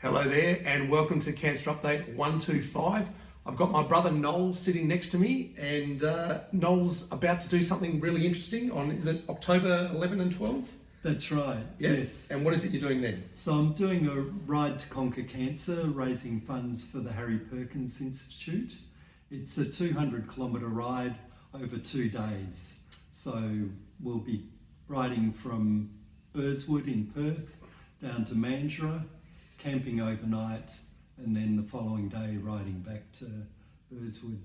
Hello there and welcome to Cancer Update 125. I've got my brother Noel sitting next to me and Noel's about to do something really interesting on, is it October 11 and 12? That's right, Yeah. yes. And what is it you're doing then? So I'm doing a Ride to Conquer Cancer, raising funds for the Harry Perkins Institute. It's a 200-kilometre ride over 2 days. So we'll be riding from Burswood in Perth down to Mandurah, camping overnight, and then the following day riding back to Burswood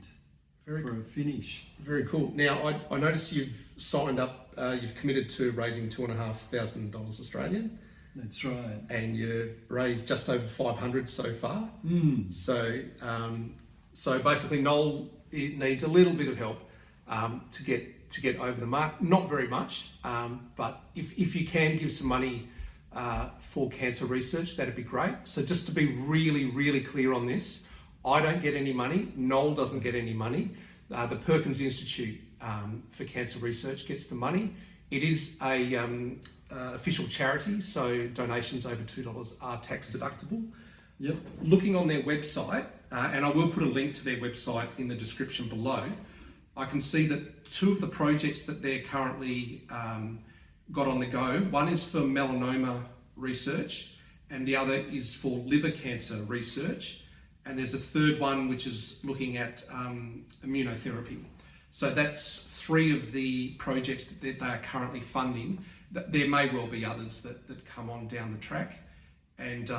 for a finish. Very cool. Now, I noticed you've signed up, you've committed to raising $2,500 Australian. That's right. And you've raised just over 500 so far. So basically Noel needs a little bit of help to get over the mark. Not very much, but if you can give some money for cancer research, that'd be great. So just to be really clear on this, I don't get any money, Noel doesn't get any money. The Perkins Institute for Cancer Research gets the money. It is a official charity, so donations over $2 are tax deductible. Yep. Looking on their website, and I will put a link to their website in the description below, I can see that two of the projects that they're currently got on the go, one is for melanoma research and the other is for liver cancer research, and there's a third one which is looking at immunotherapy. So that's 3 of the projects that they are currently funding. There may well be others that come on down the track, and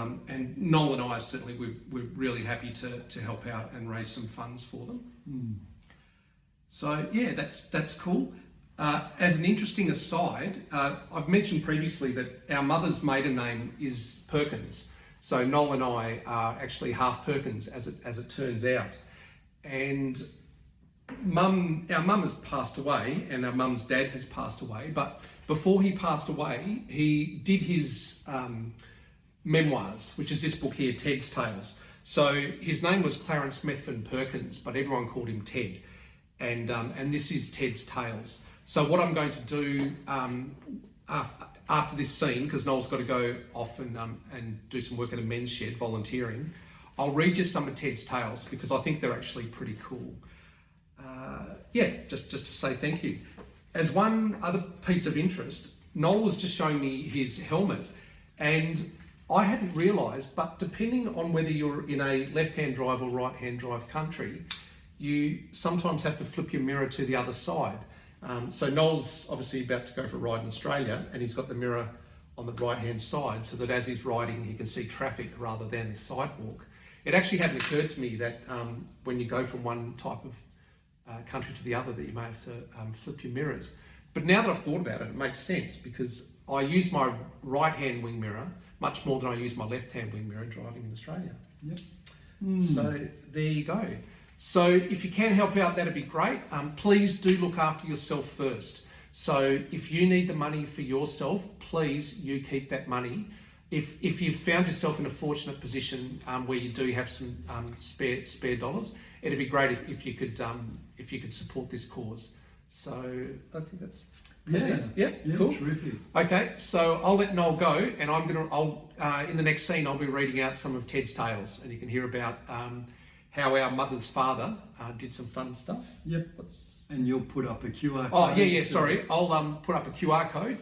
Noel and I certainly we're really happy to help out and raise some funds for them. So yeah, that's cool. As an interesting aside, I've mentioned previously that our mother's maiden name is Perkins. So Noel and I are actually half Perkins, as it turns out. And our mum has passed away, and our mum's dad has passed away. But before he passed away, he did his memoirs, which is this book here, Ted's Tales. So his name was Clarence Methven Perkins, but everyone called him Ted. And this is Ted's Tales. So what I'm going to do after this scene, because Noel's got to go off and do some work at a men's shed volunteering, I'll read you some of Ted's Tales because I think they're actually pretty cool. Just to say thank you. As one other piece of interest, Noel was just showing me his helmet, and I hadn't realised, but depending on whether you're in a left-hand drive or right-hand drive country, you sometimes have to flip your mirror to the other side. So Noel's obviously about to go for a ride in Australia, and he's got the mirror on the right-hand side so that as he's riding, he can see traffic rather than the sidewalk. It actually hadn't occurred to me that when you go from one type of country to the other, that you may have to flip your mirrors. But now that I've thought about it, it makes sense because I use my right-hand wing mirror much more than I use my left-hand wing mirror driving in Australia. Yep. So there you go. So if you can help out, that'd be great. Please do look after yourself first. So if you need the money for yourself, please, you keep that money. If you've found yourself in a fortunate position where you do have some spare dollars, it'd be great if you could support this cause. So I think that's Yeah, cool. Terrific. Okay, so I'll let Noel go, and I'll in the next scene I'll be reading out some of Ted's Tales, and you can hear about how our mother's father did some fun stuff. Yep. And you'll put up a QR code. Oh yeah. Sorry, I'll put up a QR code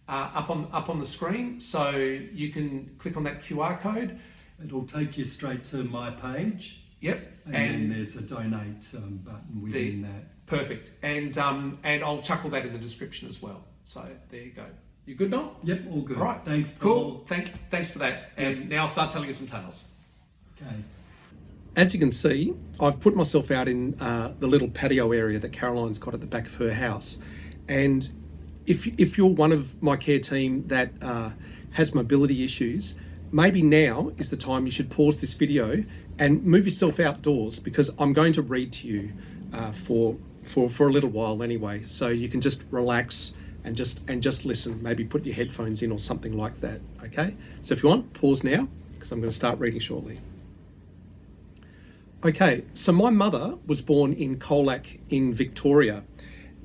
up on the screen, so you can click on that QR code. It'll take you straight to my page. Yep. And then there's a donate button within that. Perfect. And I'll chuck all that in the description as well. So there you go. You good, Noel? Yep, all good. All right. Thanks, Paul. Cool. Thanks for that. And now I'll start telling you some tales. Okay. As you can see, I've put myself out in the little patio area that Caroline's got at the back of her house. And if you're one of my care team that has mobility issues, maybe now is the time you should pause this video and move yourself outdoors, because I'm going to read to you for a little while anyway. So you can just relax and just listen, maybe put your headphones in or something like that, okay? So if you want, pause now, because I'm going to start reading shortly. Okay, so my mother was born in Colac in Victoria,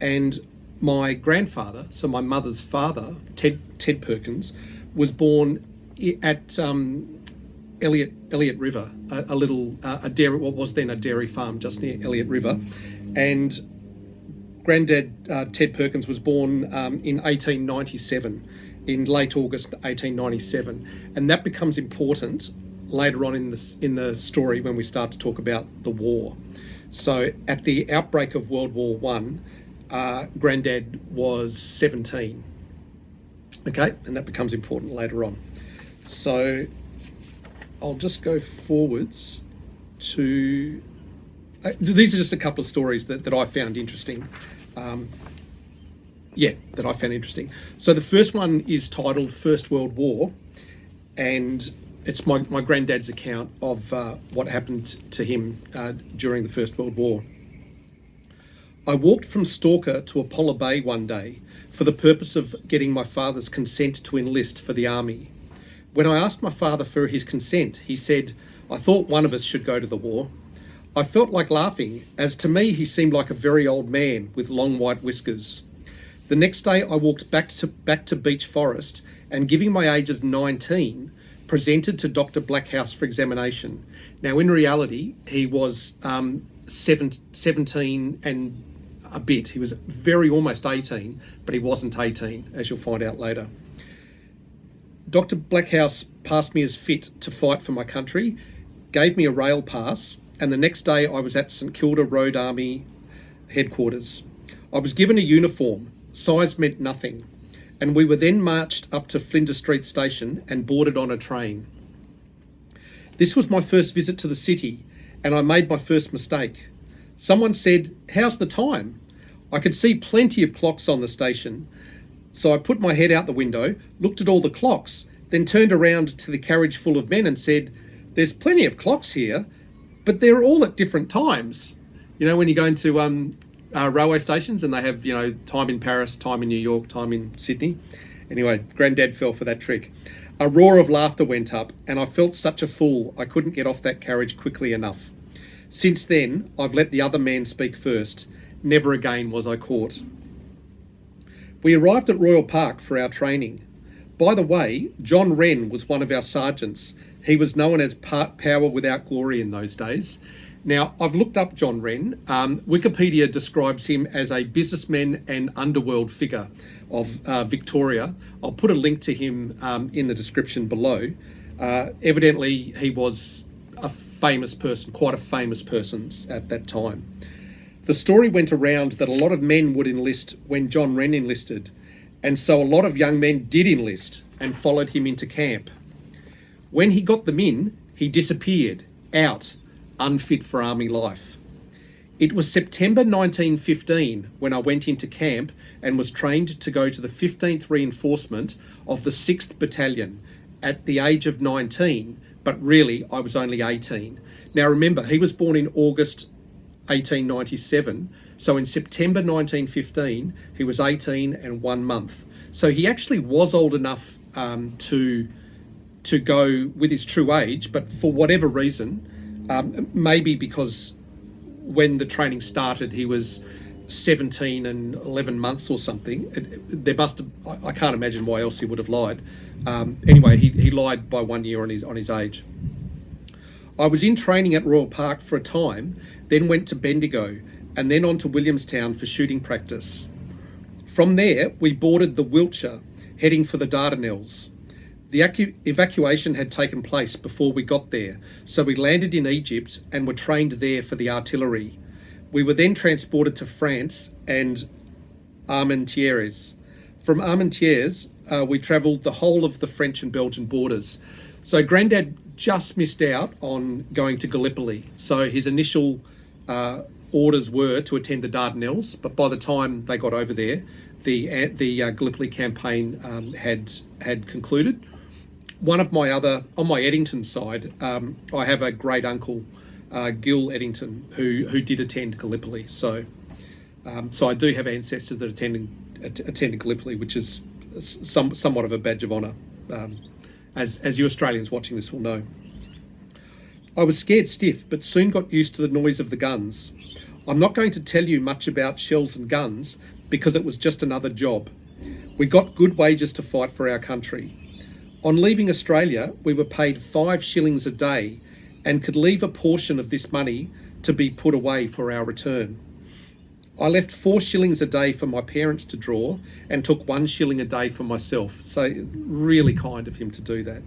and my grandfather, so my mother's father, Ted Perkins, was born at Elliott River, a dairy, what was then a dairy farm just near Elliott River, and Granddad Ted Perkins was born in 1897, in late August 1897, and that becomes important later on in the story when we start to talk about the war. So at the outbreak of World War One, Granddad was 17. Okay, and that becomes important later on. So I'll just go forwards to. These are just a couple of stories that I found interesting. That I found interesting. So the first one is titled First World War, and it's my granddad's account of what happened to him during the First World War. I walked from Stalker to Apollo Bay one day for the purpose of getting my father's consent to enlist for the army. When I asked my father for his consent, he said, "I thought one of us should go to the war." I felt like laughing, as to me he seemed like a very old man with long white whiskers. The next day I walked back to Beach Forest and, giving my age as 19, presented to Dr. Blackhouse for examination. Now in reality he was 17 and a bit. He was almost 18, but he wasn't 18, as you'll find out later. Dr. Blackhouse passed me as fit to fight for my country, gave me a rail pass, and the next day I was at St Kilda Road Army headquarters. I was given a uniform. Size meant nothing, and we were then marched up to Flinders Street Station and boarded on a train. This was my first visit to the city, and I made my first mistake. Someone said, "How's the time?" I could see plenty of clocks on the station, so I put my head out the window, looked at all the clocks, then turned around to the carriage full of men and said, "There's plenty of clocks here, but they're all at different times." You know, when you go into railway stations and they have, time in Paris, time in New York, time in Sydney. Anyway, Granddad fell for that trick. A roar of laughter went up, and I felt such a fool I couldn't get off that carriage quickly enough. Since then, I've let the other man speak first. Never again was I caught. We arrived at Royal Park for our training. By the way, John Wren was one of our sergeants. He was known as Power Without Glory in those days. Now, I've looked up John Wren. Wikipedia describes him as a businessman and underworld figure of Victoria. I'll put a link to him in the description below. Evidently, he was a famous person, quite a famous person at that time. The story went around that a lot of men would enlist when John Wren enlisted, and so a lot of young men did enlist and followed him into camp. When he got them in, he disappeared, out, unfit for army life. It was September 1915 when I went into camp and was trained to go to the 15th Reinforcement of the 6th Battalion at the age of 19, but really I was only 18. Now remember, he was born in August 1897, so in September 1915 he was 18 and 1 month. So he actually was old enough to go with his true age, but for whatever reason, maybe because when the training started he was 17 and 11 months or something. I can't imagine why else he would have lied. Anyway, he lied by 1 year on his age. I was in training at Royal Park for a time, then went to Bendigo, and then on to Williamstown for shooting practice. From there, we boarded the Wiltshire, heading for the Dardanelles. The evacuation had taken place before we got there, so we landed in Egypt and were trained there for the artillery. We were then transported to France and Armentières. From Armentières, we travelled the whole of the French and Belgian borders. So Grandad just missed out on going to Gallipoli. So his initial orders were to attend the Dardanelles, but by the time they got over there, the Gallipoli campaign had concluded. One of my on my Eddington side, I have a great uncle, Gil Eddington, who did attend Gallipoli. So I do have ancestors that attended Gallipoli, which is somewhat of a badge of honour, as you Australians watching this will know. I was scared stiff, but soon got used to the noise of the guns. I'm not going to tell you much about shells and guns because it was just another job. We got good wages to fight for our country. On leaving Australia, we were paid 5 shillings a day and could leave a portion of this money to be put away for our return. I left 4 shillings a day for my parents to draw and took 1 shilling a day for myself. So really kind of him to do that.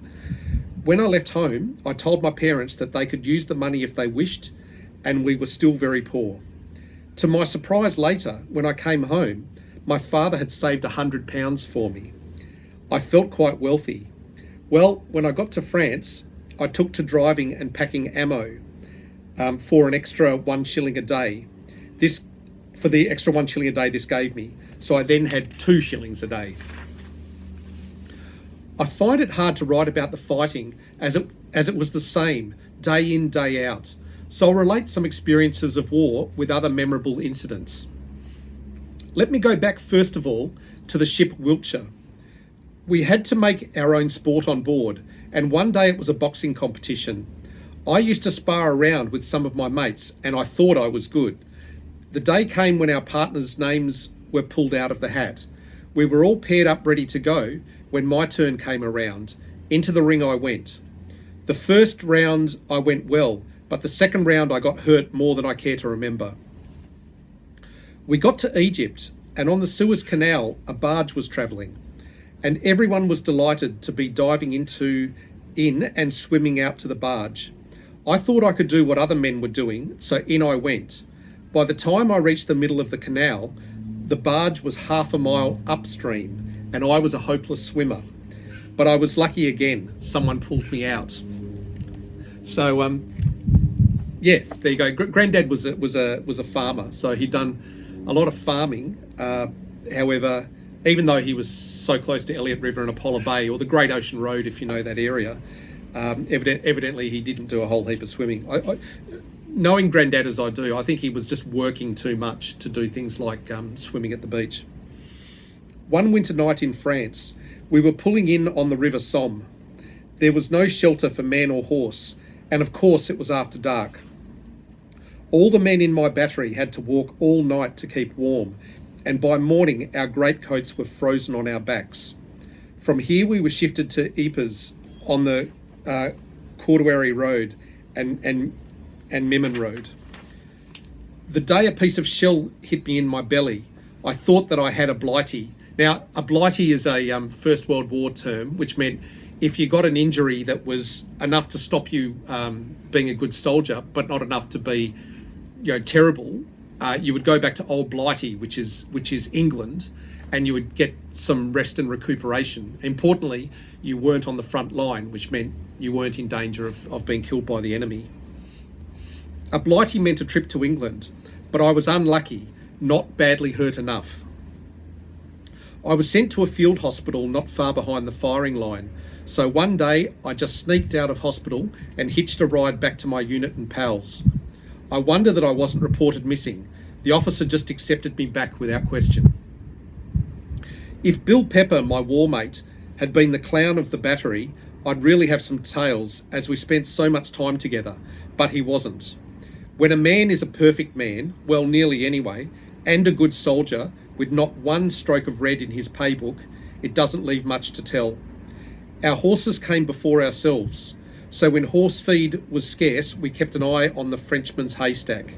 When I left home, I told my parents that they could use the money if they wished, and we were still very poor. To my surprise later, when I came home, my father had saved £100 for me. I felt quite wealthy. Well, when I got to France, I took to driving and packing ammo for an extra 1 shilling a day. For the extra 1 shilling a day this gave me. So I then had 2 shillings a day. I find it hard to write about the fighting as it was the same day in, day out. So I'll relate some experiences of war with other memorable incidents. Let me go back first of all to the ship Wiltshire. We had to make our own sport on board, and one day it was a boxing competition. I used to spar around with some of my mates, and I thought I was good. The day came when our partners' names were pulled out of the hat. We were all paired up ready to go when my turn came around. Into the ring I went. The first round I went well, but the second round I got hurt more than I care to remember. We got to Egypt, and on the Suez Canal a barge was travelling, and everyone was delighted to be diving in and swimming out to the barge. I thought I could do what other men were doing, so in I went. By the time I reached the middle of the canal, the barge was half a mile upstream, and I was a hopeless swimmer. But I was lucky again. Someone pulled me out. So, yeah, there you go. Granddad was a farmer, so he'd done a lot of farming. However, even though he was so close to Elliott River and Apollo Bay, or the Great Ocean Road, if you know that area, evidently he didn't do a whole heap of swimming. Knowing Granddad as I do, I think he was just working too much to do things like swimming at the beach. One winter night in France, we were pulling in on the River Somme. There was no shelter for man or horse, and of course it was after dark. All the men in my battery had to walk all night to keep warm, and by morning our greatcoats were frozen on our backs. From here we were shifted to Ypres on the Cordouary Road and Memon Road. The day a piece of shell hit me in my belly, I thought that I had a blighty. Now, a blighty is a First World War term, which meant if you got an injury that was enough to stop you being a good soldier, but not enough to be, terrible, you would go back to Old Blighty, which is England, and you would get some rest and recuperation. Importantly, you weren't on the front line, which meant you weren't in danger of being killed by the enemy. A blighty meant a trip to England, but I was unlucky, not badly hurt enough. I was sent to a field hospital not far behind the firing line, so one day I just sneaked out of hospital and hitched a ride back to my unit and pals. I wonder that I wasn't reported missing. The officer just accepted me back without question. If Bill Pepper, my war mate, had been the clown of the battery, I'd really have some tales, as we spent so much time together, but he wasn't. When a man is a perfect man, well, nearly anyway, and a good soldier, with not one stroke of red in his paybook, it doesn't leave much to tell. Our horses came before ourselves, so when horse feed was scarce, we kept an eye on the Frenchman's haystack.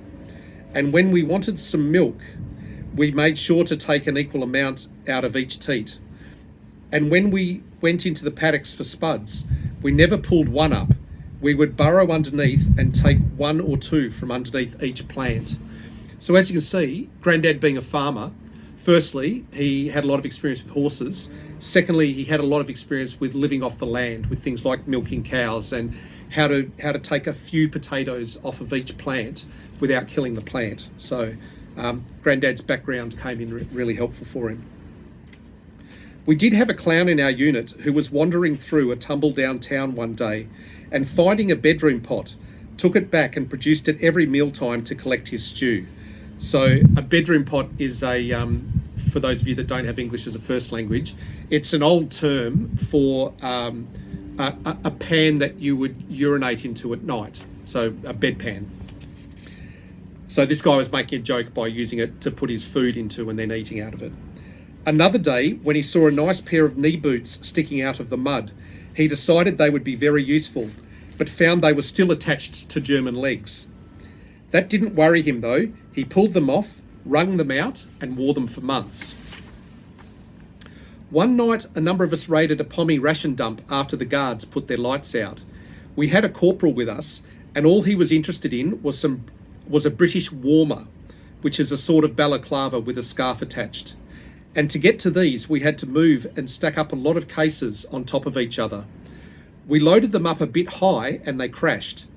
And when we wanted some milk, we made sure to take an equal amount out of each teat. And when we went into the paddocks for spuds, we never pulled one up. We would burrow underneath and take 1 or 2 from underneath each plant. So as you can see, Granddad being a farmer, firstly, he had a lot of experience with horses. Secondly, he had a lot of experience with living off the land, with things like milking cows and how to take a few potatoes off of each plant without killing the plant. So Granddad's background came in really helpful for him. We did have a clown in our unit who was wandering through a tumble-down town one day and finding a bedroom pot, took it back and produced it every mealtime to collect his stew. So a bedroom pot is for those of you that don't have English as a first language, it's an old term for a pan that you would urinate into at night, so a bedpan. So this guy was making a joke by using it to put his food into and then eating out of it. Another day, when he saw a nice pair of knee boots sticking out of the mud, He decided they would be very useful, but found they were still attached to German legs. That didn't worry him though. He pulled them off, wrung them out, and wore them for months. One night, a number of us raided a Pommy ration dump after the guards put their lights out. We had a corporal with us, and all he was interested in was a British warmer, which is a sort of balaclava with a scarf attached. And to get to these, we had to move and stack up a lot of cases on top of each other. We loaded them up a bit high and they crashed.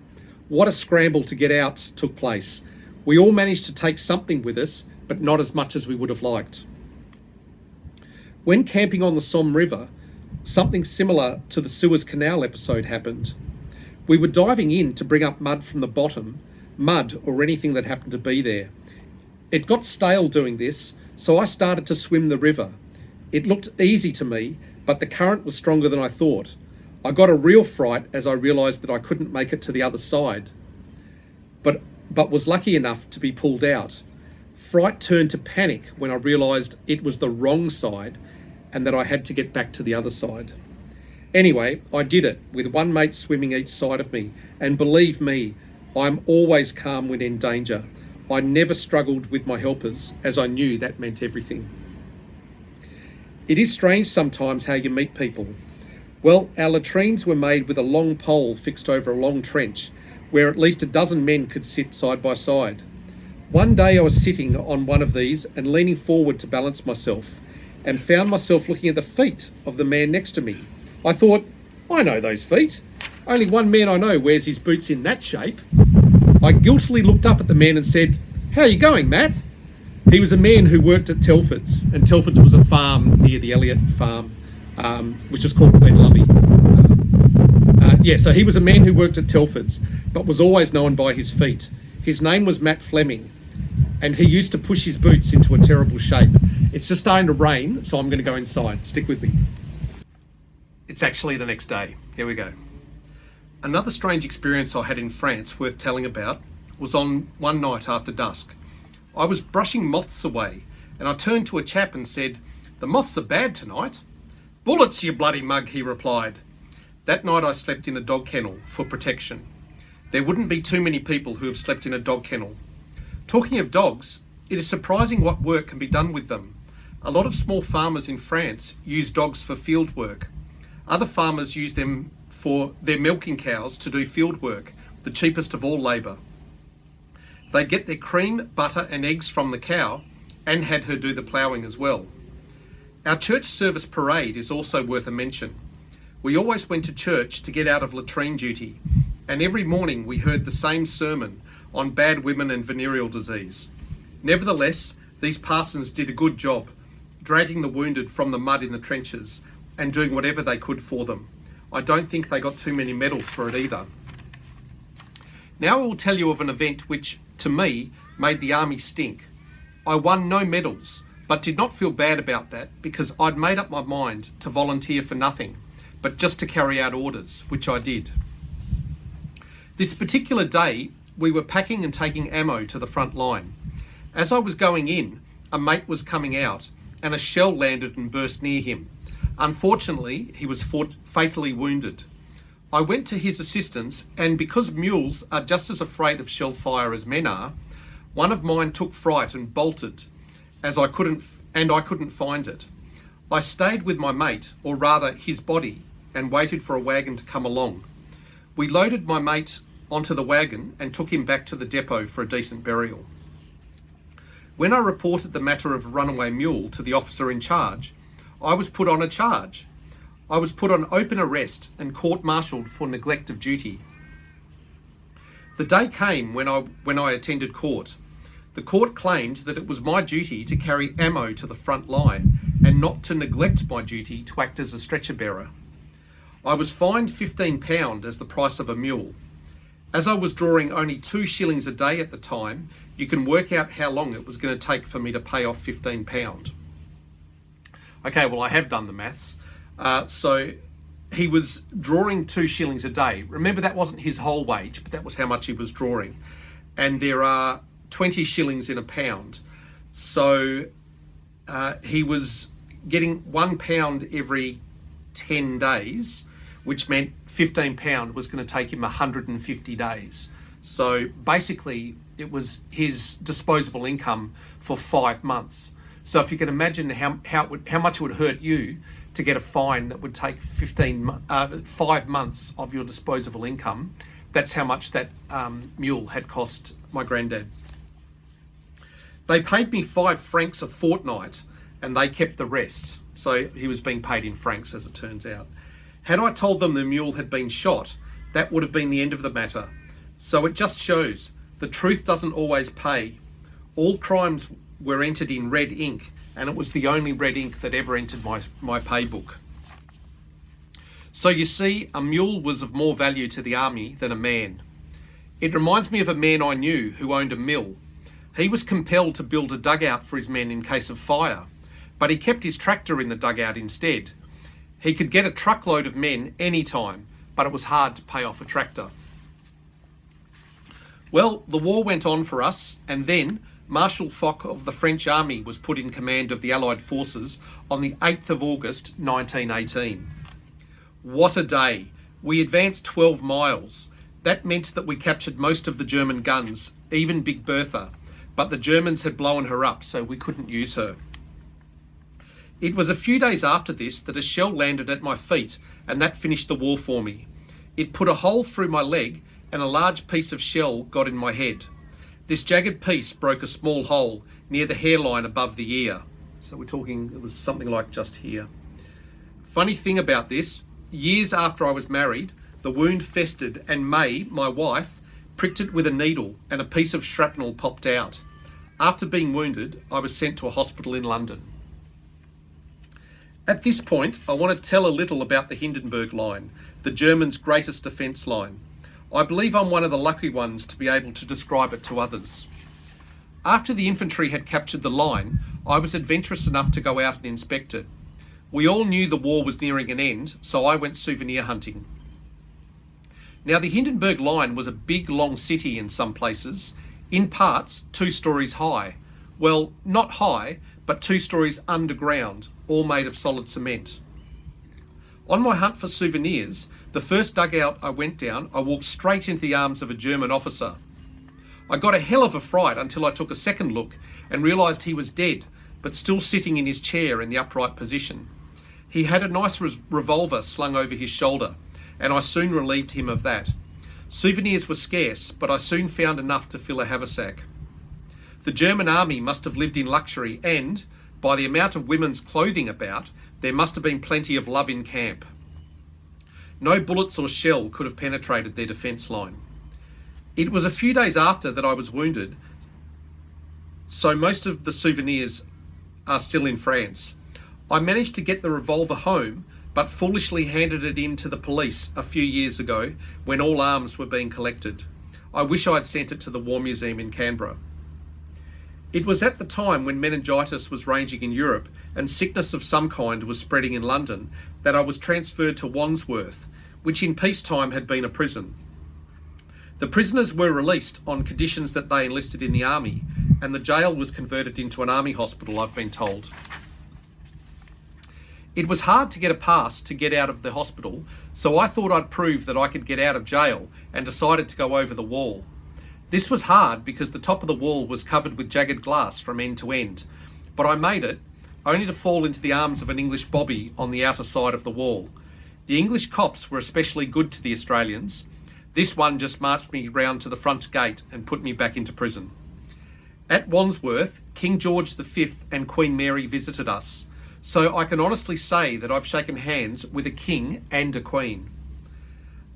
What a scramble to get out took place. We all managed to take something with us, but not as much as we would have liked. When camping on the Somme River, something similar to the Suez Canal episode happened. We were diving in to bring up mud from the bottom, mud or anything that happened to be there. It got stale doing this, so I started to swim the river. It looked easy to me, but the current was stronger than I thought. I got a real fright as I realised that I couldn't make it to the other side, but was lucky enough to be pulled out. Fright turned to panic when I realised it was the wrong side and that I had to get back to the other side. Anyway, I did it with one mate swimming each side of me, and believe me, I'm always calm when in danger. I never struggled with my helpers, as I knew that meant everything. It is strange sometimes how you meet people. Well, our latrines were made with a long pole fixed over a long trench, where at least a dozen men could sit side by side. One day I was sitting on one of these and leaning forward to balance myself, and found myself looking at the feet of the man next to me. I thought, I know those feet. Only one man I know wears his boots in that shape. I guiltily looked up at the man and said, "How are you going, Matt?" He was a man who worked at Telford's, and Telford's was a farm near the Elliott farm, which was called Glenlovey. So he was a man who worked at Telford's, but was always known by his feet. His name was Matt Fleming, and he used to push his boots into a terrible shape. It's just starting to rain, so I'm going to go inside. Stick with me. It's actually the next day. Here we go. Another strange experience I had in France worth telling about was on one night after dusk. I was brushing moths away, and I turned to a chap and said, "The moths are bad tonight." "Bullets, you bloody mug," he replied. That night I slept in a dog kennel for protection. There wouldn't be too many people who have slept in a dog kennel. Talking of dogs, it is surprising what work can be done with them. A lot of small farmers in France use dogs for field work. Other farmers use them for their milking cows to do field work, the cheapest of all labour. They get their cream, butter and eggs from the cow, and had her do the ploughing as well. Our church service parade is also worth a mention. We always went to church to get out of latrine duty, and every morning we heard the same sermon on bad women and venereal disease. Nevertheless, these parsons did a good job, dragging the wounded from the mud in the trenches and doing whatever they could for them. I don't think they got too many medals for it either. Now I will tell you of an event which, to me, made the army stink. I won no medals, but did not feel bad about that because I'd made up my mind to volunteer for nothing, but just to carry out orders, which I did. This particular day, we were packing and taking ammo to the front line. As I was going in, a mate was coming out and a shell landed and burst near him. Unfortunately, he was fatally wounded. I went to his assistance, and because mules are just as afraid of shell fire as men are, one of mine took fright and bolted, as I couldn't find it. I stayed with my mate, or rather his body, and waited for a wagon to come along. We loaded my mate onto the wagon and took him back to the depot for a decent burial. When I reported the matter of a runaway mule to the officer in charge, I was put on a charge. I was put on open arrest and court-martialed for neglect of duty. The day came when I attended court. The court claimed that it was my duty to carry ammo to the front line and not to neglect my duty to act as a stretcher bearer. I was fined £15 as the price of a mule. As I was drawing only 2 shillings a day at the time, you can work out how long it was going to take for me to pay off £15. Okay, well, I have done the maths. So he was drawing 2 shillings a day. Remember, that wasn't his whole wage, but that was how much he was drawing. And there are 20 shillings in a pound. So he was getting £1 every 10 days, which meant £15 was going to take him 150 days. So basically, it was his disposable income for 5 months. So if you can imagine how much it would hurt you to get a fine that would take 5 months of your disposable income, that's how much that mule had cost my granddad. They paid me 5 francs a fortnight, and they kept the rest. So he was being paid in francs, as it turns out. Had I told them the mule had been shot, that would have been the end of the matter. So it just shows the truth doesn't always pay. All crimes were entered in red ink, and it was the only red ink that ever entered my pay book. So you see, a mule was of more value to the army than a man. It reminds me of a man I knew who owned a mill. He was compelled to build a dugout for his men in case of fire, but he kept his tractor in the dugout instead. He could get a truckload of men anytime, but it was hard to pay off a tractor. Well, the war went on for us, and then Marshal Foch of the French army was put in command of the Allied forces on the 8th of August 1918. What a day! We advanced 12 miles. That meant that we captured most of the German guns, even Big Bertha, but the Germans had blown her up, so we couldn't use her. It was a few days after this that a shell landed at my feet, and that finished the war for me. It put a hole through my leg, and a large piece of shell got in my head. This jagged piece broke a small hole near the hairline above the ear. So we're talking, it was something like just here. Funny thing about this, years after I was married, the wound festered, and May, my wife, pricked it with a needle, and a piece of shrapnel popped out. After being wounded, I was sent to a hospital in London. At this point, I want to tell a little about the Hindenburg Line, the Germans' greatest defence line. I believe I'm one of the lucky ones to be able to describe it to others. After the infantry had captured the line, I was adventurous enough to go out and inspect it. We all knew the war was nearing an end, so I went souvenir hunting. Now, the Hindenburg Line was a big, long city in some places, in parts 2 stories high. Well, not high, but 2 stories underground, all made of solid cement. On my hunt for souvenirs, the first dugout I went down, I walked straight into the arms of a German officer. I got a hell of a fright until I took a second look and realised he was dead, but still sitting in his chair in the upright position. He had a nice revolver slung over his shoulder, and I soon relieved him of that. Souvenirs were scarce, but I soon found enough to fill a haversack. The German army must have lived in luxury, and, by the amount of women's clothing about, there must have been plenty of love in camp. No bullets or shell could have penetrated their defence line. It was a few days after that I was wounded, so most of the souvenirs are still in France. I managed to get the revolver home, but foolishly handed it in to the police a few years ago when all arms were being collected. I wish I'd sent it to the War Museum in Canberra. It was at the time when meningitis was raging in Europe and sickness of some kind was spreading in London that I was transferred to Wandsworth, which in peacetime had been a prison. The prisoners were released on conditions that they enlisted in the army, and the jail was converted into an army hospital, I've been told. It was hard to get a pass to get out of the hospital, so I thought I'd prove that I could get out of jail and decided to go over the wall. This was hard because the top of the wall was covered with jagged glass from end to end, but I made it, only to fall into the arms of an English bobby on the outer side of the wall. The English cops were especially good to the Australians. This one just marched me round to the front gate and put me back into prison. At Wandsworth, King George V and Queen Mary visited us, so I can honestly say that I've shaken hands with a king and a queen.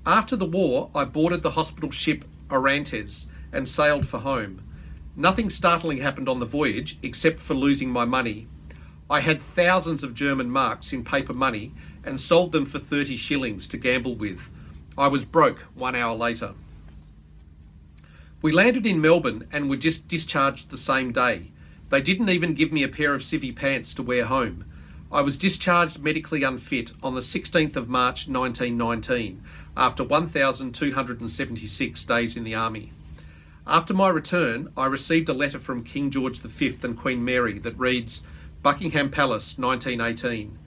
After the war, I boarded the hospital ship Orontes and sailed for home. Nothing startling happened on the voyage except for losing my money. I had thousands of German marks in paper money and sold them for 30 shillings to gamble with. I was broke 1 hour later. We landed in Melbourne and were just discharged the same day. They didn't even give me a pair of civvy pants to wear home. I was discharged medically unfit on the 16th of March 1919 after 1,276 days in the army. After my return, I received a letter from King George V and Queen Mary that reads, Buckingham Palace, 1918.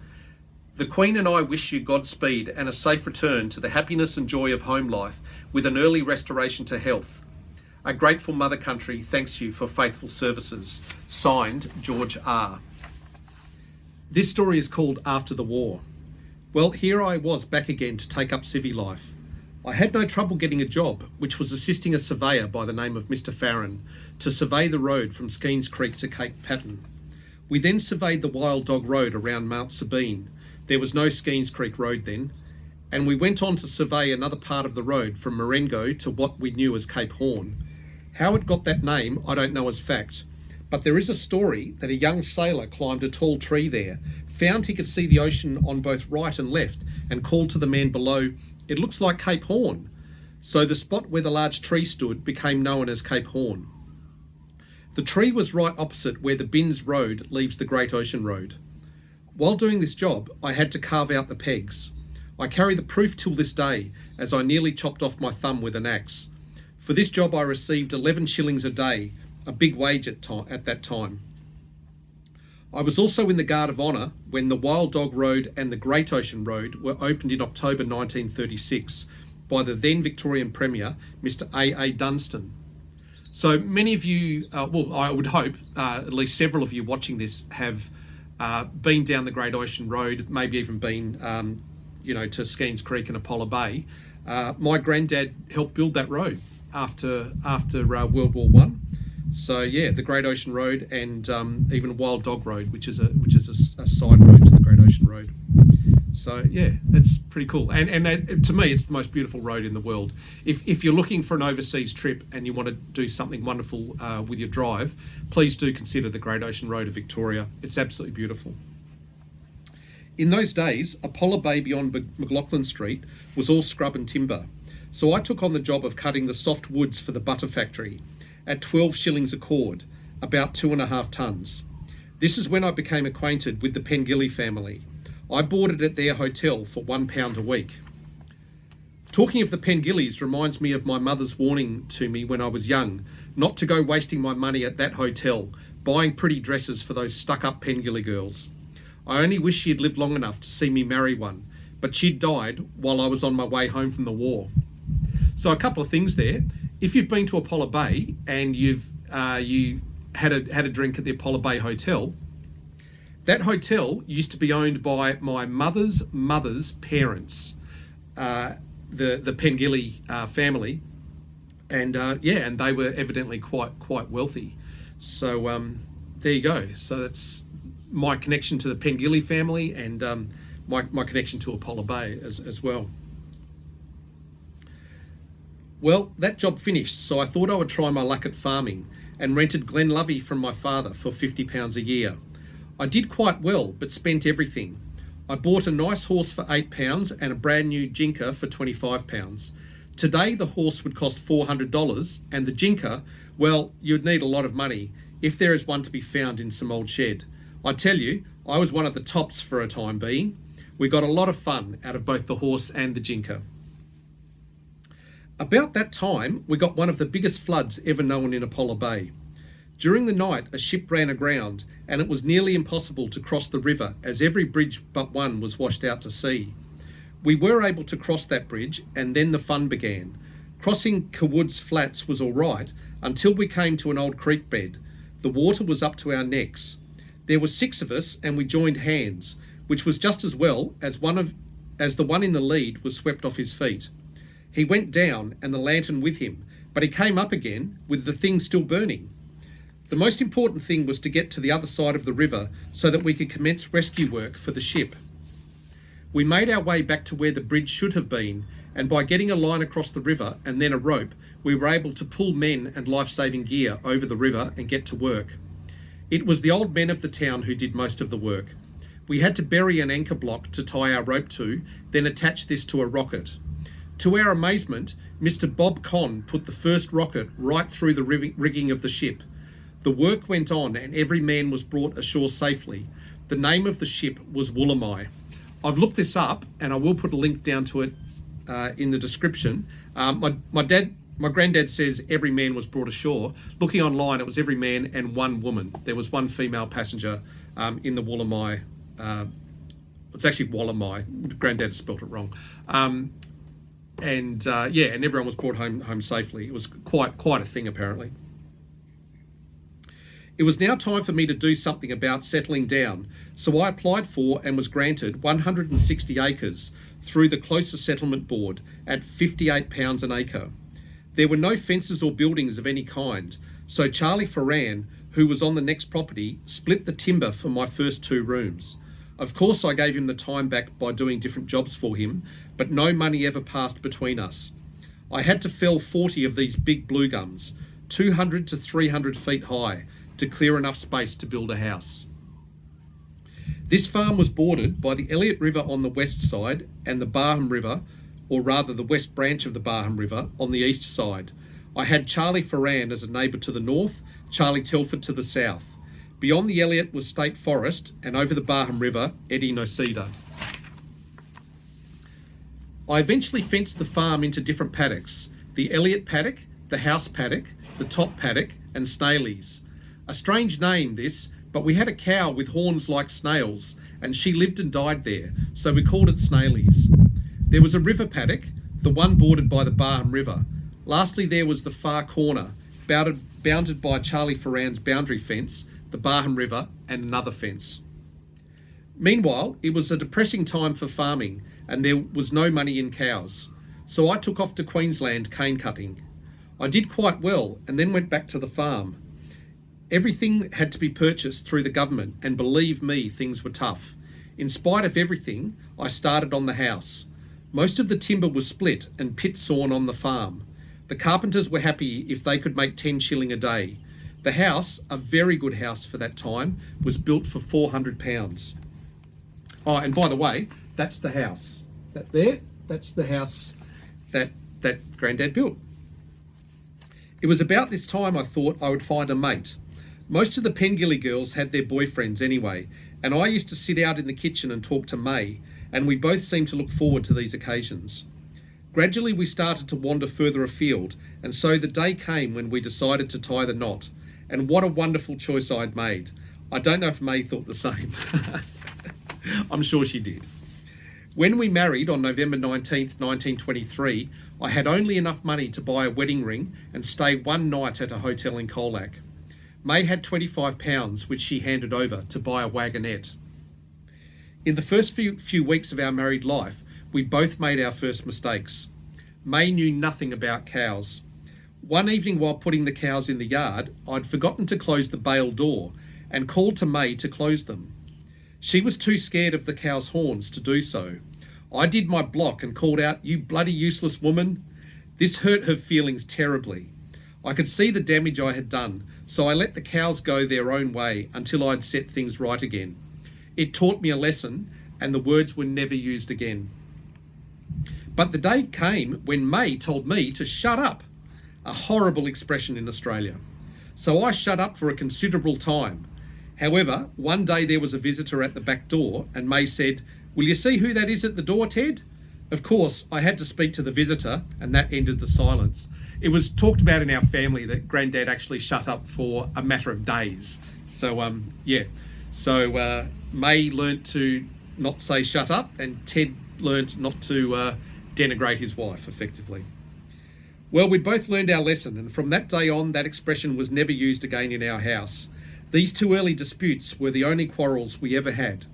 The Queen and I wish you Godspeed and a safe return to the happiness and joy of home life with an early restoration to health. A grateful mother country thanks you for faithful services. Signed, George R. This story is called After the War. Well, here I was back again to take up civvy life. I had no trouble getting a job, which was assisting a surveyor by the name of Mr. Farron to survey the road from Skeens Creek to Cape Patton. We then surveyed the Wild Dog Road around Mount Sabine. There was no Skeens Creek Road then, and we went on to survey another part of the road from Marengo to what we knew as Cape Horn. How it got that name, I don't know as fact, but there is a story that a young sailor climbed a tall tree there, found he could see the ocean on both right and left, and called to the man below, "It looks like Cape Horn." So the spot where the large tree stood became known as Cape Horn. The tree was right opposite where the Binns Road leaves the Great Ocean Road. While doing this job, I had to carve out the pegs. I carry the proof till this day, as I nearly chopped off my thumb with an axe. For this job I received 11 shillings a day, a big wage at that time. I was also in the Guard of Honour when the Wild Dog Road and the Great Ocean Road were opened in October 1936 by the then Victorian Premier, Mr. A. Dunstan. So many of you, I would hope, at least several of you watching this have been down the Great Ocean Road, maybe even been, to Skeens Creek and Apollo Bay. My granddad helped build that road after World War One. So yeah, the Great Ocean Road and even Wild Dog Road, which is a side road to the Great Ocean Road. So yeah, that's pretty cool. And that, to me, it's the most beautiful road in the world. If you're looking for an overseas trip and you want to do something wonderful with your drive, please do consider the Great Ocean Road of Victoria. It's absolutely beautiful. In those days, Apollo Bay beyond McLaughlin Street was all scrub and timber. So I took on the job of cutting the soft woods for the butter factory at 12 shillings a cord, about 2.5 tonnes. This is when I became acquainted with the Pengilly family. I boarded at their hotel for £1 a week. Talking of the Pengillys reminds me of my mother's warning to me when I was young, not to go wasting my money at that hotel, buying pretty dresses for those stuck-up Pengilly girls. I only wish she had lived long enough to see me marry one, but she'd died while I was on my way home from the war. So a couple of things there. If you've been to Apollo Bay and you had a drink at the Apollo Bay Hotel, that hotel used to be owned by my mother's parents, the Pengilly family, and and they were evidently quite wealthy. So there you go. So that's my connection to the Pengilly family and my connection to Apollo Bay as well. Well, that job finished, so I thought I would try my luck at farming and rented Glenlovey from my father for £50 a year. I did quite well, but spent everything. I bought a nice horse for £8 and a brand new Jinker for £25. Today the horse would cost $400 and the Jinker, well, you'd need a lot of money if there is one to be found in some old shed. I tell you, I was one of the tops for a time being. We got a lot of fun out of both the horse and the Jinker. About that time, we got one of the biggest floods ever known in Apollo Bay. During the night, a ship ran aground and it was nearly impossible to cross the river as every bridge but one was washed out to sea. We were able to cross that bridge and then the fun began. Crossing Cawood's Flats was all right until we came to an old creek bed. The water was up to our necks. There were 6 of us and we joined hands, which was just as well as the one in the lead was swept off his feet. He went down and the lantern with him, but he came up again with the thing still burning. The most important thing was to get to the other side of the river so that we could commence rescue work for the ship. We made our way back to where the bridge should have been, and by getting a line across the river and then a rope, we were able to pull men and life-saving gear over the river and get to work. It was the old men of the town who did most of the work. We had to bury an anchor block to tie our rope to, then attach this to a rocket. To our amazement, Mr. Bob Conn put the first rocket right through the rigging of the ship. The work went on and every man was brought ashore safely. The name of the ship was Woolamai. I've looked this up and I will put a link down to it in the description. My granddad says every man was brought ashore. Looking online, it was every man and one woman. There was one female passenger in the Woolamai It's actually Wallamai. Granddad had spelt it wrong. And everyone was brought home safely. It was quite a thing, apparently. It was now time for me to do something about settling down, so I applied for and was granted 160 acres through the Closest Settlement Board at £58 an acre. There were no fences or buildings of any kind, so Charlie Ferran, who was on the next property, split the timber for my first 2 rooms. Of course, I gave him the time back by doing different jobs for him, but no money ever passed between us. I had to fell 40 of these big blue gums, 200 to 300 feet high, to clear enough space to build a house. This farm was bordered by the Elliot River on the west side and the Barham River, or rather the west branch of the Barham River, on the east side. I had Charlie Ferran as a neighbour to the north, Charlie Telford to the south. Beyond the Elliot was State Forest, and over the Barham River, Eddie Noceda. I eventually fenced the farm into different paddocks: the Elliot paddock, the house paddock, the top paddock, and Snailies. A strange name this, but we had a cow with horns like snails, and she lived and died there, so we called it Snailies. There was a river paddock, the one bordered by the Barham River. Lastly, there was the far corner, bounded by Charlie Ferran's boundary fence, the Barham River, and another fence. Meanwhile, it was a depressing time for farming, and there was no money in cows, so I took off to Queensland cane cutting. I did quite well, and then went back to the farm. Everything had to be purchased through the government, and believe me, things were tough. In spite of everything, I started on the house. Most of the timber was split and pit sawn on the farm. The carpenters were happy if they could make 10 shilling a day. The house, a very good house for that time, was built for £400. Oh, and by the way, that's the house. That's the house that Granddad built. It was about this time I thought I would find a mate. Most of the Pengilly girls had their boyfriends anyway, and I used to sit out in the kitchen and talk to May, and we both seemed to look forward to these occasions. Gradually we started to wander further afield, and so the day came when we decided to tie the knot. And what a wonderful choice I'd made. I don't know if May thought the same. I'm sure she did. When we married on November 19th, 1923, I had only enough money to buy a wedding ring and stay one night at a hotel in Colac. May had £25, which she handed over to buy a wagonette. In the first few weeks of our married life, we both made our first mistakes. May knew nothing about cows. One evening while putting the cows in the yard, I'd forgotten to close the bail door and called to May to close them. She was too scared of the cow's horns to do so. I did my block and called out, "You bloody useless woman." This hurt her feelings terribly. I could see the damage I had done, so I let the cows go their own way until I'd set things right again. It taught me a lesson, and the words were never used again. But the day came when May told me to shut up, a horrible expression in Australia. So I shut up for a considerable time. However, one day there was a visitor at the back door, and May said, "Will you see who that is at the door, Ted?" Of course, I had to speak to the visitor, and that ended the silence. It was talked about in our family that Granddad actually shut up for a matter of days. So, May learnt to not say shut up, and Ted learnt not to denigrate his wife, effectively. Well, we'd both learned our lesson, and from that day on, that expression was never used again in our house. These two early disputes were the only quarrels we ever had.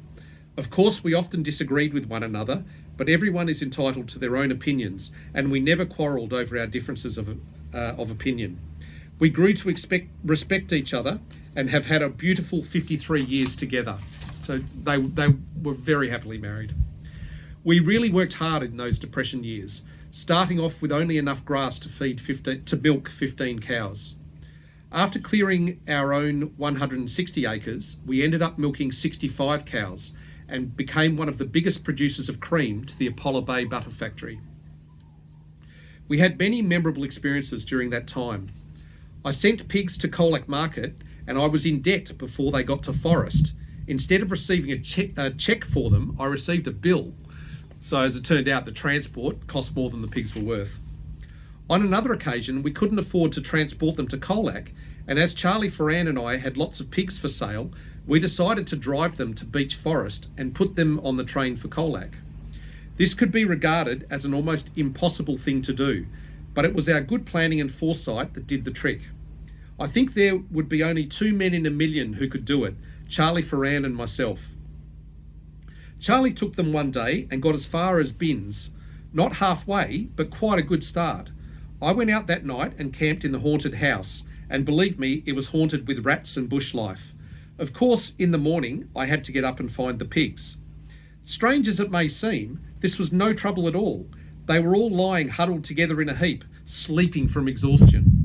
Of course, we often disagreed with one another, but everyone is entitled to their own opinions, and we never quarrelled over our differences of opinion. We grew to respect each other and have had a beautiful 53 years together. So they were very happily married. We really worked hard in those depression years, starting off with only enough grass to milk 15 cows. After clearing our own 160 acres, we ended up milking 65 cows and became one of the biggest producers of cream to the Apollo Bay Butter Factory. We had many memorable experiences during that time. I sent pigs to Colac Market, and I was in debt before they got to Forest. Instead of receiving a cheque for them, I received a bill. So as it turned out, the transport cost more than the pigs were worth. On another occasion, we couldn't afford to transport them to Colac, and as Charlie Ferran and I had lots of pigs for sale, we decided to drive them to Beech Forest and put them on the train for Colac. This could be regarded as an almost impossible thing to do, but it was our good planning and foresight that did the trick. I think there would be only 2 men in a million who could do it, Charlie Ferran and myself. Charlie took them one day and got as far as Binns, not halfway, but quite a good start. I went out that night and camped in the haunted house, and believe me, it was haunted with rats and bush life. Of course, in the morning, I had to get up and find the pigs. Strange as it may seem, this was no trouble at all. They were all lying huddled together in a heap, sleeping from exhaustion.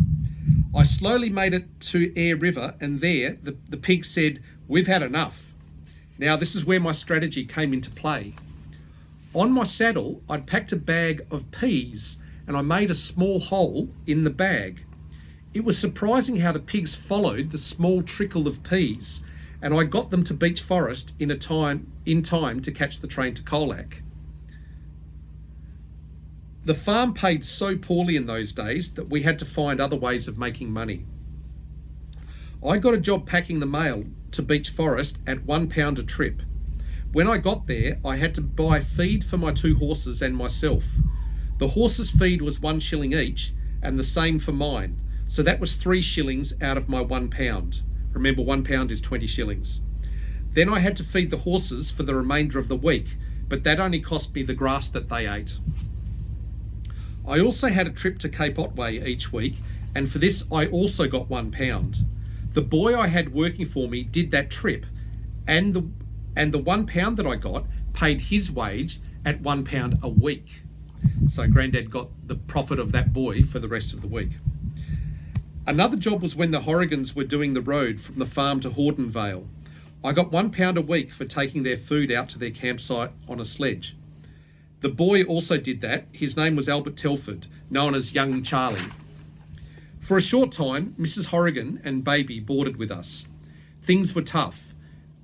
I slowly made it to Eyre River, and there the pigs said, "We've had enough." Now, this is where my strategy came into play. On my saddle, I'd packed a bag of peas, and I made a small hole in the bag. It was surprising how the pigs followed the small trickle of peas, and I got them to Beech Forest in time to catch the train to Colac. The farm paid so poorly in those days that we had to find other ways of making money. I got a job packing the mail to Beech Forest at £1 a trip. When I got there, I had to buy feed for my 2 horses and myself. The horses' feed was 1 shilling each, and the same for mine. So that was 3 shillings out of my £1. Remember, £1 is 20 shillings. Then I had to feed the horses for the remainder of the week, but that only cost me the grass that they ate. I also had a trip to Cape Otway each week, and for this I also got £1. The boy I had working for me did that trip, and the £1 that I got paid his wage at £1 a week. So Grandad got the profit of that boy for the rest of the week. Another job was when the Horrigans were doing the road from the farm to Hortonvale. I got £1 a week for taking their food out to their campsite on a sledge. The boy also did that. His name was Albert Telford, known as Young Charlie. For a short time, Mrs. Horrigan and baby boarded with us. Things were tough.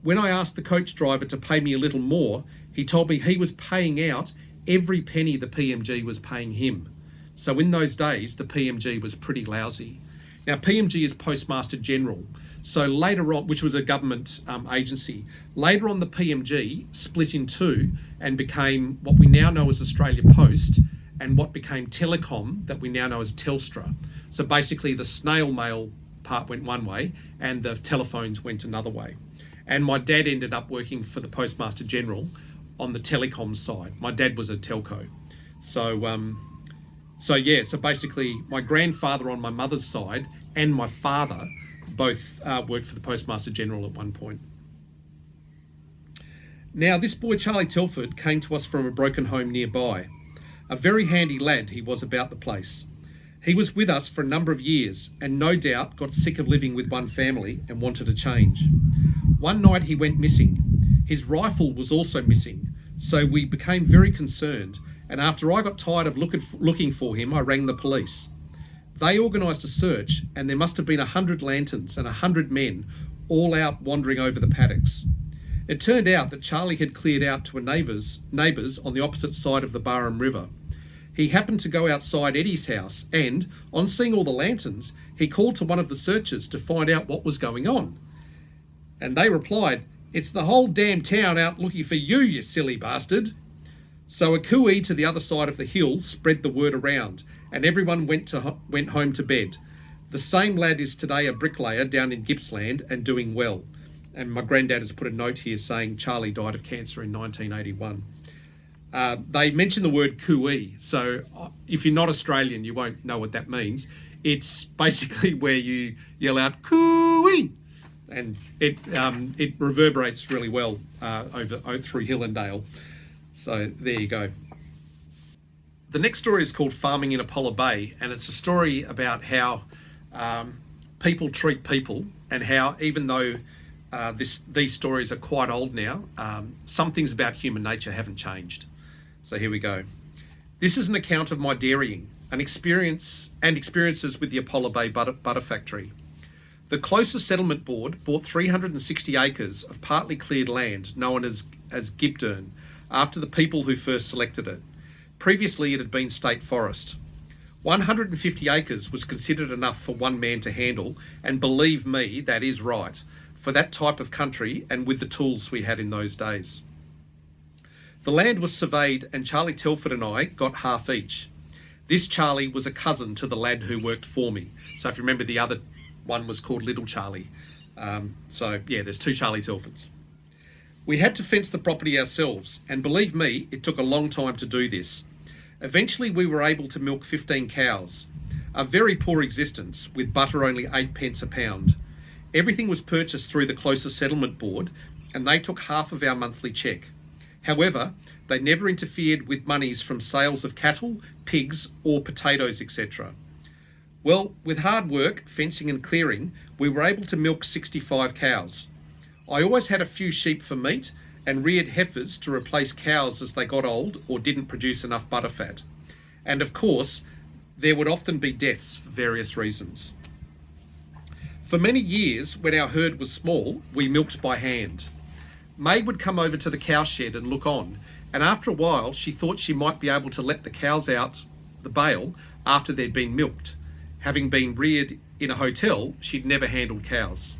When I asked the coach driver to pay me a little more, he told me he was paying out every penny the PMG was paying him. So in those days, the PMG was pretty lousy. Now, PMG is Postmaster General. So later on, which was a government agency, later on the PMG split in two and became what we now know as Australia Post and what became Telecom that we now know as Telstra. So basically the snail mail part went one way and the telephones went another way. And my dad ended up working for the Postmaster General on the telecom side. My dad was a telco. So basically my grandfather on my mother's side and my father both worked for the Postmaster General at one point. Now, this boy, Charlie Telford, came to us from a broken home nearby. A very handy lad he was about the place. He was with us for a number of years and no doubt got sick of living with one family and wanted a change. One night he went missing. His rifle was also missing, so we became very concerned, and after I got tired of looking for him, I rang the police. They organised a search, and there must have been 100 lanterns and 100 men all out wandering over the paddocks. It turned out that Charlie had cleared out to a neighbours on the opposite side of the Barham River. He happened to go outside Eddie's house and, on seeing all the lanterns, he called to one of the searchers to find out what was going on. And they replied, "It's the whole damn town out looking for you, you silly bastard." So a cooey to the other side of the hill spread the word around, and everyone went home to bed. The same lad is today a bricklayer down in Gippsland and doing well. And my granddad has put a note here saying Charlie died of cancer in 1981. They mention the word cooey, so if you're not Australian, you won't know what that means. It's basically where you yell out cooey, and it reverberates really well through Hillendale. So there you go. The next story is called Farming in Apollo Bay, and it's a story about how people treat people and how, even though these stories are quite old now, some things about human nature haven't changed. So here we go. This is an account of my dairying, experiences with the Apollo Bay butter factory. The closest settlement board bought 360 acres of partly cleared land known as Gibdern after the people who first selected it. Previously, it had been state forest. 150 acres was considered enough for one man to handle, and believe me, that is right, for that type of country and with the tools we had in those days. The land was surveyed and Charlie Telford and I got half each. This Charlie was a cousin to the lad who worked for me. So if you remember, the other one was called Little Charlie. There's two Charlie Telfords. We had to fence the property ourselves, and believe me, it took a long time to do this. Eventually we were able to milk 15 cows. A very poor existence, with butter only 8 pence a pound. Everything was purchased through the closest settlement board, and they took half of our monthly cheque. However, they never interfered with monies from sales of cattle, pigs, or potatoes, etc. Well, with hard work, fencing and clearing, we were able to milk 65 cows. I always had a few sheep for meat and reared heifers to replace cows as they got old or didn't produce enough butterfat. And of course, there would often be deaths for various reasons. For many years, when our herd was small, we milked by hand. May would come over to the cow shed and look on, and after a while she thought she might be able to let the cows out the bail after they'd been milked. Having been reared in a hotel, she'd never handled cows.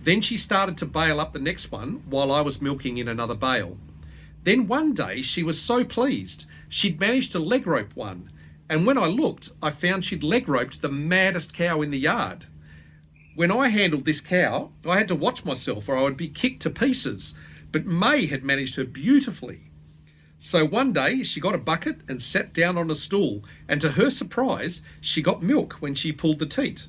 Then she started to bail up the next one while I was milking in another bail. Then one day she was so pleased, she'd managed to leg rope one, and when I looked, I found she'd leg roped the maddest cow in the yard. When I handled this cow, I had to watch myself or I would be kicked to pieces, but May had managed her beautifully. So one day she got a bucket and sat down on a stool, and to her surprise, she got milk when she pulled the teat.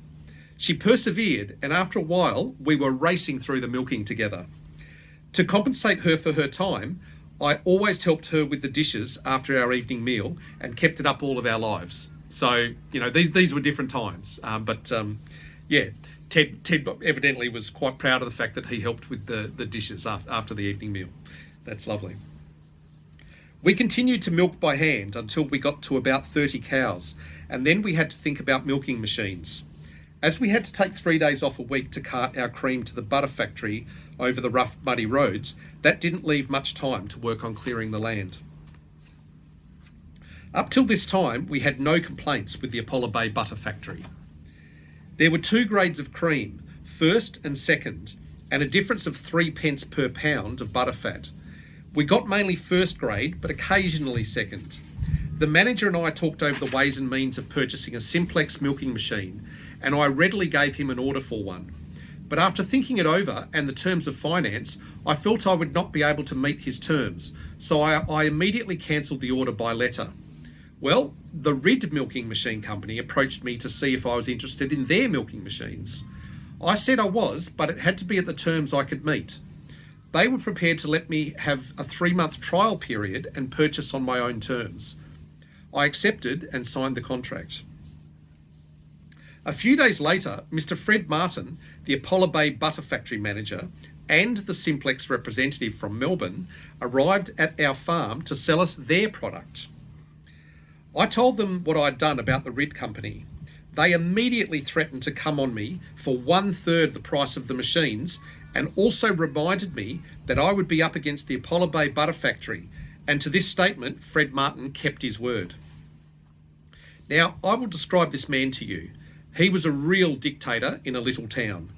She persevered, and after a while, we were racing through the milking together. To compensate her for her time, I always helped her with the dishes after our evening meal and kept it up all of our lives. So, these were different times, Ted evidently was quite proud of the fact that he helped with the dishes after the evening meal. That's lovely. We continued to milk by hand until we got to about 30 cows, and then we had to think about milking machines. As we had to take 3 days off a week to cart our cream to the butter factory over the rough, muddy roads, that didn't leave much time to work on clearing the land. Up till this time, we had no complaints with the Apollo Bay Butter Factory. There were 2 grades of cream, first and second, and a difference of 3 pence per pound of butterfat. We got mainly first grade, but occasionally second. The manager and I talked over the ways and means of purchasing a simplex milking machine, and I readily gave him an order for one. But after thinking it over and the terms of finance, I felt I would not be able to meet his terms, so I immediately cancelled the order by letter. Well, the Rid Milking Machine Company approached me to see if I was interested in their milking machines. I said I was, but it had to be at the terms I could meet. They were prepared to let me have a 3-month trial period and purchase on my own terms. I accepted and signed the contract. A few days later, Mr. Fred Martin, the Apollo Bay Butter Factory manager, and the Simplex representative from Melbourne arrived at our farm to sell us their product. I told them what I'd done about the Rid Company. They immediately threatened to come on me for 1/3 the price of the machines, and also reminded me that I would be up against the Apollo Bay Butter Factory, and to this statement, Fred Martin kept his word. Now, I will describe this man to you. He was a real dictator in a little town.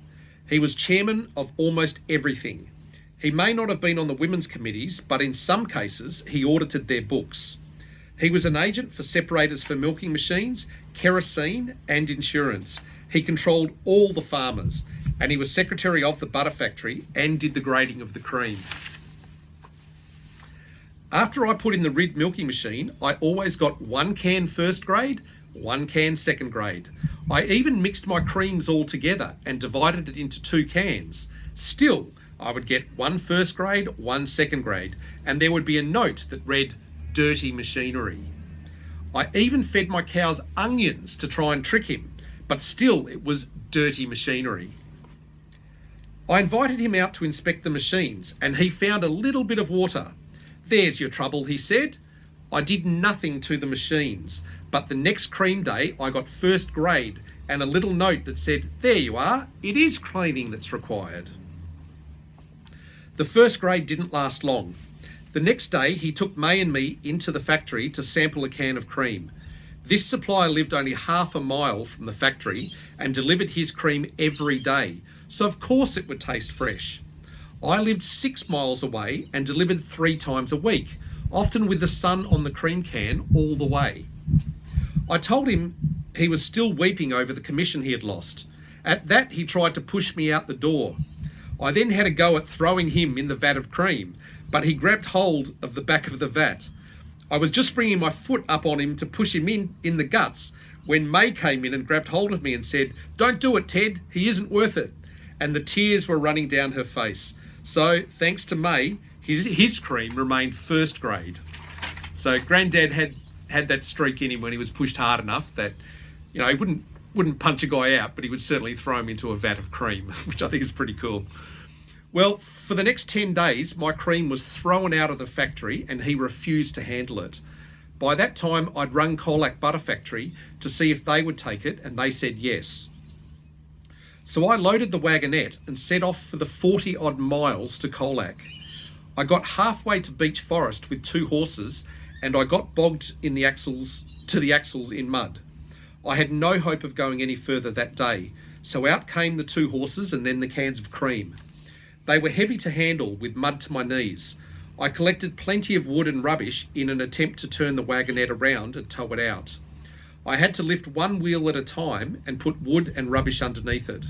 He was chairman of almost everything. He may not have been on the women's committees, but in some cases, he audited their books. He was an agent for separators for milking machines, kerosene, and insurance. He controlled all the farmers, and he was secretary of the butter factory and did the grading of the cream. After I put in the Rid milking machine, I always got 1 can first grade, 1 can second grade. I even mixed my creams all together and divided it into 2 cans. Still, I would get 1 first grade, 1 second grade, and there would be a note that read, "Dirty machinery." I even fed my cows onions to try and trick him, but still it was dirty machinery. I invited him out to inspect the machines, and he found a little bit of water. "There's your trouble," he said. I did nothing to the machines, but the next cream day I got first grade and a little note that said, "There you are, it is cleaning that's required." The first grade didn't last long. The next day he took May and me into the factory to sample a can of cream. This supplier lived only half a mile from the factory and delivered his cream every day, so of course it would taste fresh. I lived 6 miles away and delivered 3 times a week, often with the sun on the cream can all the way. I told him he was still weeping over the commission he had lost. At that, he tried to push me out the door. I then had a go at throwing him in the vat of cream, but he grabbed hold of the back of the vat. I was just bringing my foot up on him to push him in the guts when May came in and grabbed hold of me and said, "Don't do it, Ted, he isn't worth it." And the tears were running down her face. So, thanks to May, his cream remained first grade. So Granddad had that streak in him when he was pushed hard enough that, he wouldn't punch a guy out, but he would certainly throw him into a vat of cream, which I think is pretty cool. Well, for the next 10 days, my cream was thrown out of the factory and he refused to handle it. By that time, I'd rung Colac Butter Factory to see if they would take it, and they said yes. So I loaded the wagonette and set off for the 40 odd miles to Colac. I got halfway to Beech Forest with 2 horses and I got bogged in the axles in mud. I had no hope of going any further that day, so out came the 2 horses and then the cans of cream. They were heavy to handle with mud to my knees. I collected plenty of wood and rubbish in an attempt to turn the wagonette around and tow it out. I had to lift 1 wheel at a time and put wood and rubbish underneath it.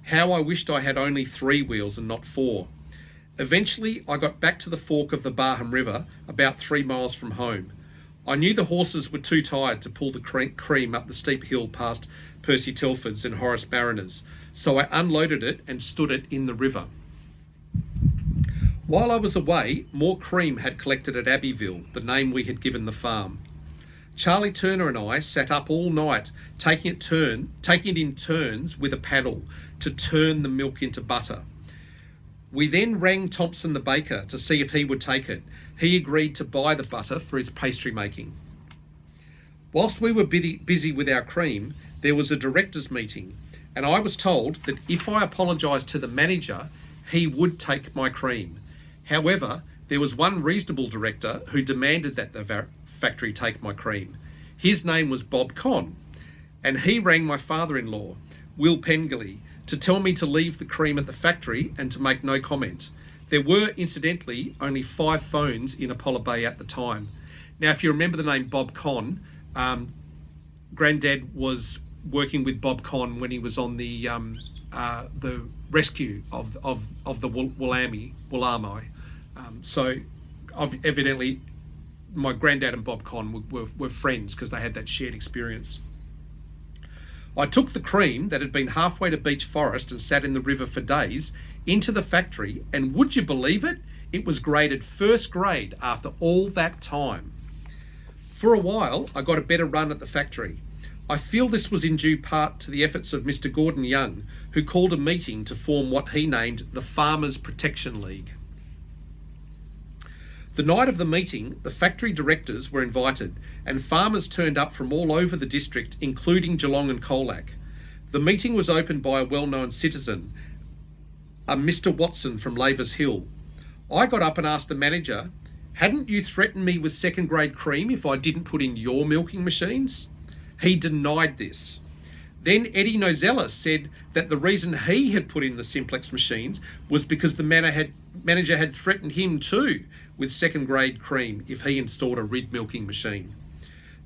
How I wished I had only 3 wheels and not 4. Eventually, I got back to the fork of the Barham River, about 3 miles from home. I knew the horses were too tired to pull the cream up the steep hill past Percy Telford's and Horace Mariner's, so I unloaded it and stood it in the river. While I was away, more cream had collected at Abbeyville, the name we had given the farm. Charlie Turner and I sat up all night, taking it in turns with a paddle to turn the milk into butter. We then rang Thompson the baker to see if he would take it. He agreed to buy the butter for his pastry making. Whilst we were busy with our cream, there was a directors' meeting, and I was told that if I apologised to the manager, he would take my cream. However, there was one reasonable director who demanded that the factory take my cream. His name was Bob Conn, and he rang my father-in-law, Will Pengelly, to tell me to leave the cream at the factory and to make no comment. There were, incidentally, only 5 phones in Apollo Bay at the time. Now, if you remember the name Bob Conn, Granddad was working with Bob Conn when he was on the rescue of the Wollami. So evidently my granddad and Bob Conn were friends because they had that shared experience. I took the cream that had been halfway to Beech Forest and sat in the river for days into the factory, and would you believe it? It was graded first grade after all that time. For a while, I got a better run at the factory. I feel this was in due part to the efforts of Mr. Gordon Young, who called a meeting to form what he named the Farmers Protection League. The night of the meeting, the factory directors were invited, and farmers turned up from all over the district, including Geelong and Colac. The meeting was opened by a well-known citizen, a Mr. Watson from Lavers Hill. I got up and asked the manager, "Hadn't you threatened me with second grade cream if I didn't put in your milking machines?" He denied this. Then Eddie Nozella said that the reason he had put in the Simplex machines was because the manager had threatened him too with second grade cream if he installed a Rid milking machine.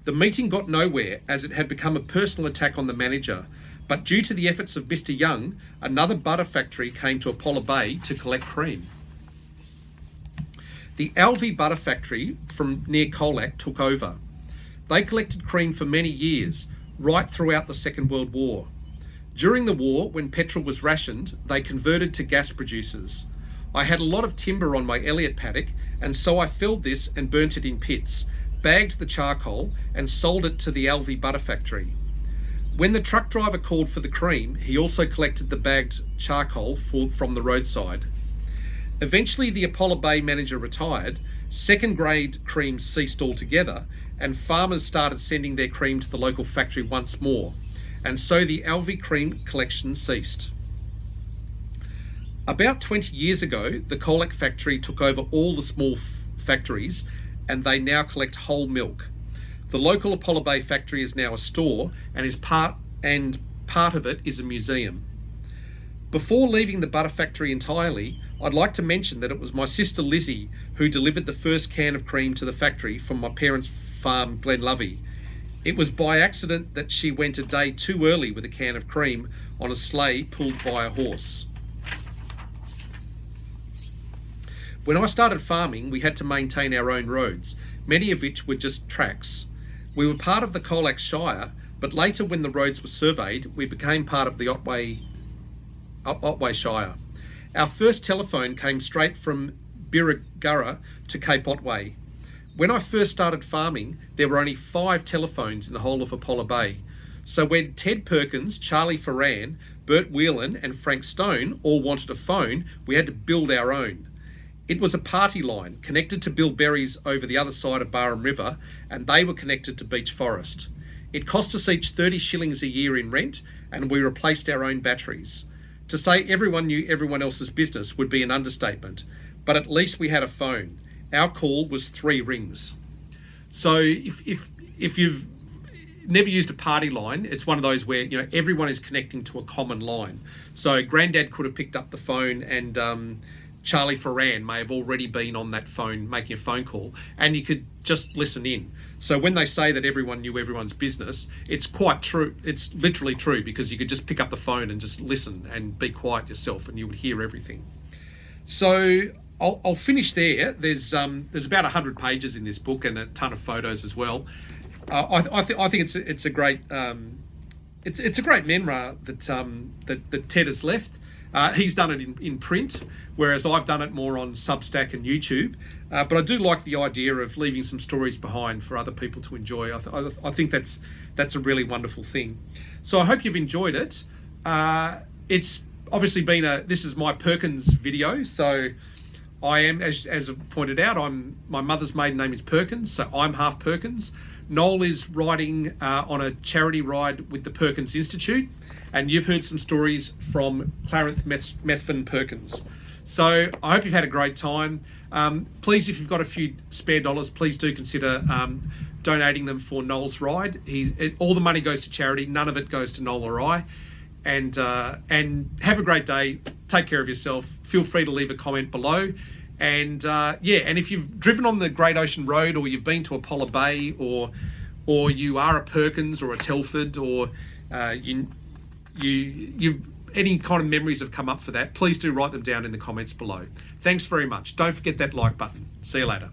The meeting got nowhere as it had become a personal attack on the manager, but due to the efforts of Mr. Young, another butter factory came to Apollo Bay to collect cream. The Alvey Butter Factory from near Colac took over. They collected cream for many years, right throughout the Second World War. During the war, when petrol was rationed, they converted to gas producers. I had a lot of timber on my Elliott paddock, and so I filled this and burnt it in pits, bagged the charcoal and sold it to the Alvey Butter Factory. When the truck driver called for the cream, he also collected the bagged charcoal from the roadside. Eventually, the Apollo Bay manager retired, second grade cream ceased altogether, and farmers started sending their cream to the local factory once more, and so the Alvey cream collection ceased. About 20 years ago, the Colac factory took over all the small factories, and they now collect whole milk. The local Apollo Bay factory is now a store and part of it is a museum. Before leaving the butter factory entirely, I'd like to mention that it was my sister Lizzie who delivered the first can of cream to the factory from my parents' farm, Glenlovey. It was by accident that she went a day too early with a can of cream on a sleigh pulled by a horse. When I started farming, we had to maintain our own roads, many of which were just tracks. We were part of the Colac Shire, but later when the roads were surveyed, we became part of the Otway Shire. Our first telephone came straight from Birregurra to Cape Otway. When I first started farming, there were only 5 telephones in the whole of Apollo Bay. So when Ted Perkins, Charlie Ferran, Bert Whelan and Frank Stone all wanted a phone, we had to build our own. It was a party line connected to Bill Berry's over the other side of Barham River, and they were connected to Beach Forest. It cost us each 30 shillings a year in rent, and we replaced our own batteries. To say everyone knew everyone else's business would be an understatement, but at least we had a phone. Our call was 3 rings. So if you've never used a party line, it's one of those where everyone is connecting to a common line. So Grandad could have picked up the phone and Charlie Ferran may have already been on that phone making a phone call, and you could just listen in. So when they say that everyone knew everyone's business, it's quite true. It's literally true, because you could just pick up the phone and just listen and be quiet yourself and you would hear everything. So I'll finish there. There's about 100 pages in this book and a ton of photos as well. I think it's a great it's a great memoir that Ted has left. He's done it in print, whereas I've done it more on Substack and YouTube. But I do like the idea of leaving some stories behind for other people to enjoy. I think that's a really wonderful thing. So I hope you've enjoyed it. It's obviously been this is my Perkins video. So I am, as pointed out, my mother's maiden name is Perkins, so I'm half Perkins. Noel is riding on a charity ride with the Perkins Institute, and you've heard some stories from Clarence Methven Perkins. So I hope you've had a great time. Please, if you've got a few spare dollars, please do consider donating them for Noel's ride. All the money goes to charity, none of it goes to Noel or I. And have a great day. Take care of yourself. Feel free to leave a comment below. And and if you've driven on the Great Ocean Road, or you've been to Apollo Bay, or you are a Perkins or a Telford, or you any kind of memories have come up for that, please do write them down in the comments below. Thanks very much. Don't forget that like button. See you later.